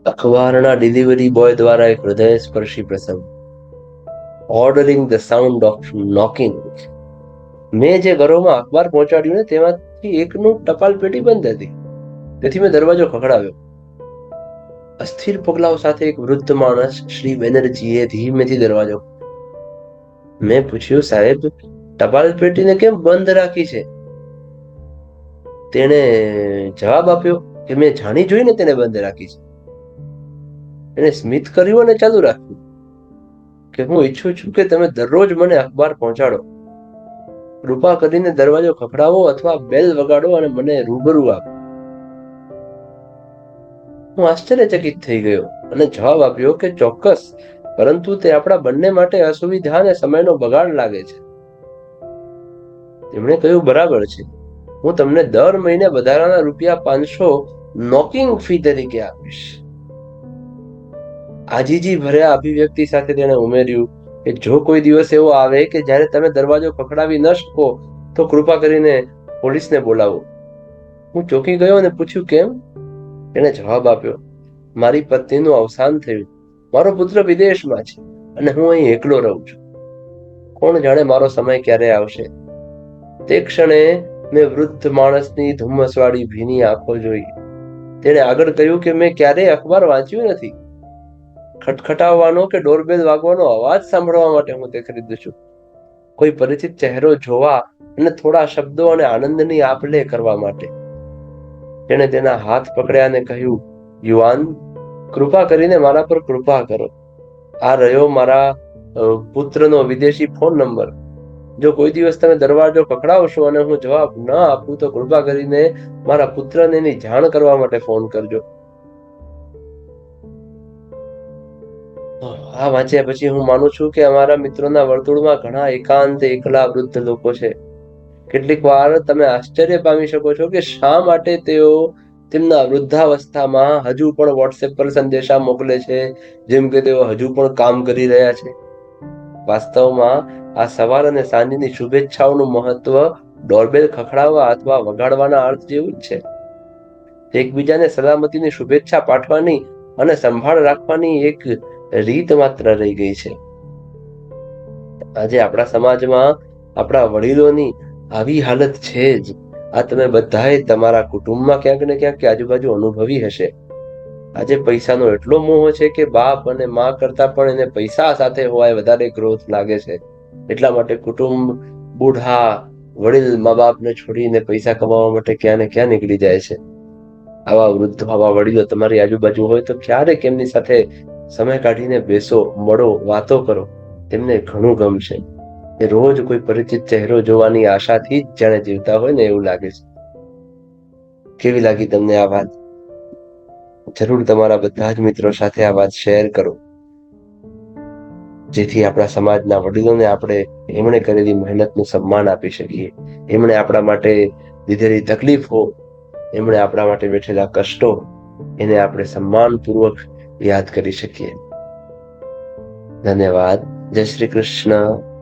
અખબારના delivery boy દ્વારા એક હૃદયસ્પર્શી પ્રસંગ. Ordering the sound of knocking. મેં જે ઘરોમાં અખબાર પહોંચાડ્યું ને તેમાંથી એકનું ટપાલ પેટી બંધ હતી, તેથી મેં દરવાજો ખખડાવ્યો. અસ્થિર પગલાઓ સાથે એક વૃદ્ધ માણસ શ્રી બેનર્જીએ ધીમેથી દરવાજો. મેં પૂછ્યું, સાહેબ, ટપાલ પેટીને કેમ બંધ રાખી છે? તેણે જવાબ આપ્યો કે મેં જાણી જોઈને તેને બંધ રાખી છે. એને સ્મિત કર્યું અને ચાલુ રાખ્યું કે હું ઈચ્છું છું કે તમે દરરોજ મને અખબાર પહોંચાડો. કૃપા કરીને દરવાજો ખખડાવો અથવા બેલ વગાડો અને મને રૂબરૂ આપો. હું આશ્ચર્યચકિત થઈ ગયો અને જવાબ આપ્યો કે ચોક્કસ, પરંતુ તે આપણા બંને માટે અસુવિધા અને સમયનો બગાડ લાગે છે. તેમણે કહ્યું, બરાબર છે, હું તમને દર મહિને વધારાના ₹500 નોકિંગ ફી તરીકે આપીશ. આજીજી ભર્યા અભિવ્યક્તિ સાથે તેણે ઉમેર્યું કે જો કોઈ દિવસ એવો આવે કે જ્યારે તમે દરવાજો ખખડાવી ન શકો તો કૃપા કરીને પોલીસને બોલાવો. હું ચોંકી ગયો અને પૂછ્યું, કેમ? તેણે જવાબ આપ્યો, મારી પત્નીનું અવસાન થયું, મારો પુત્ર વિદેશમાં છે અને હું અહીં એકલો રહું છું. કોણ જાણે મારો સમય ક્યારે આવશે. તે ક્ષણે મેં વૃદ્ધ માણસની ધુમ્મસવાળી ભીની આંખો જોઈ. તેણે આગળ કહ્યું કે મેં ક્યારેય અખબાર વાંચ્યું નથી. ખટખટાવવાનો કે ડોરબેલ વાગવાનો અવાજ સાંભળવા માટે હું તે ખરીદું છું. કોઈ પરિચિત ચહેરો જોવા અને થોડા શબ્દો અને આનંદની આપ-લે કરવા માટે. તેણે તેના હાથ પકડ્યા અને કહ્યું, યુવાન, કૃપા કરીને મારા પર કૃપા કરો. આ રહ્યો મારા પુત્રનો વિદેશી ફોન નંબર. જો કોઈ દિવસ તમે દરવાજો ખખડાવશો અને હું જવાબ ન આપું તો કૃપા કરીને મારા પુત્રને એની જાણ કરવા માટે ફોન કરજો. આ વાંચ્યા પછી હું માનું છું કે અમારા મિત્રોના વર્તુળમાં ઘણા એકાંત એકલા વૃદ્ધ લોકો છે. કેટલીક વાર તમે આશ્ચર્ય પામી શકો છો કે શા માટે તેઓ તેમના વૃદ્ધાવસ્થામાં હજુ પણ વોટ્સએપ પર સંદેશા મોકલે છે, જેમ કે તેઓ હજુ પણ કામ કરી રહ્યા છે. વાસ્તવમાં આ સવાર અને સાંજની શુભેચ્છાઓનું મહત્વ ડોરબેલ ખખડાવવા અથવા વગાડવાના અર્થ જેવું જ છે. એકબીજાને સલામતીની શુભેચ્છા પાઠવાની અને સંભાળ રાખવાની એક રીત માત્ર રહી ગઈ છે. આજે આપણા સમાજમાં આપણા વડીલોની આવી હાલત છે જ. આ તમે બધાએ તમારા કુટુંબમાં ક્યાંક ને ક્યાંક આજુબાજુ અનુભવી હશે. આજે પૈસાનો એટલો મોહ છે કે બાપ અને મા કરતા પણ એને પૈસા સાથે હોવાય વધારે ગ્રોથ લાગે છે. એટલા માટે કુટુંબ બુઢા વડીલ મા બાપને છોડીને પૈસા કમાવા માટે ક્યાં ને ક્યાં નીકળી જાય છે. આવા વૃદ્ધ, આવા વડીલો તમારી આજુબાજુ હોય તો ક્યારેક એમની સાથે સમય કાઢીને બેસો, મળો, વાતો કરો. તેમને ઘણું ગમશે. એ રોજ કોઈ પરિચિત ચહેરો જોવાની આશાથી જ જાણે જીવતા હોય ને એવું લાગે છે. કેવી લાગી તમને આ વાત? જરૂર તમારા બધા જ મિત્રો સાથે આ વાત શેર કરો, જેથી આપણા સમાજના વડીલોને આપણે એમણે કરેલી મહેનતનું સન્માન આપી શકીએ. એમણે આપણા માટે લીધેલી તકલીફો, એમણે આપણા માટે વેઠેલા કષ્ટો, એને આપણે સન્માનપૂર્વક યાદ કરી શકીએ. ધન્યવાદ. જય શ્રી કૃષ્ણ.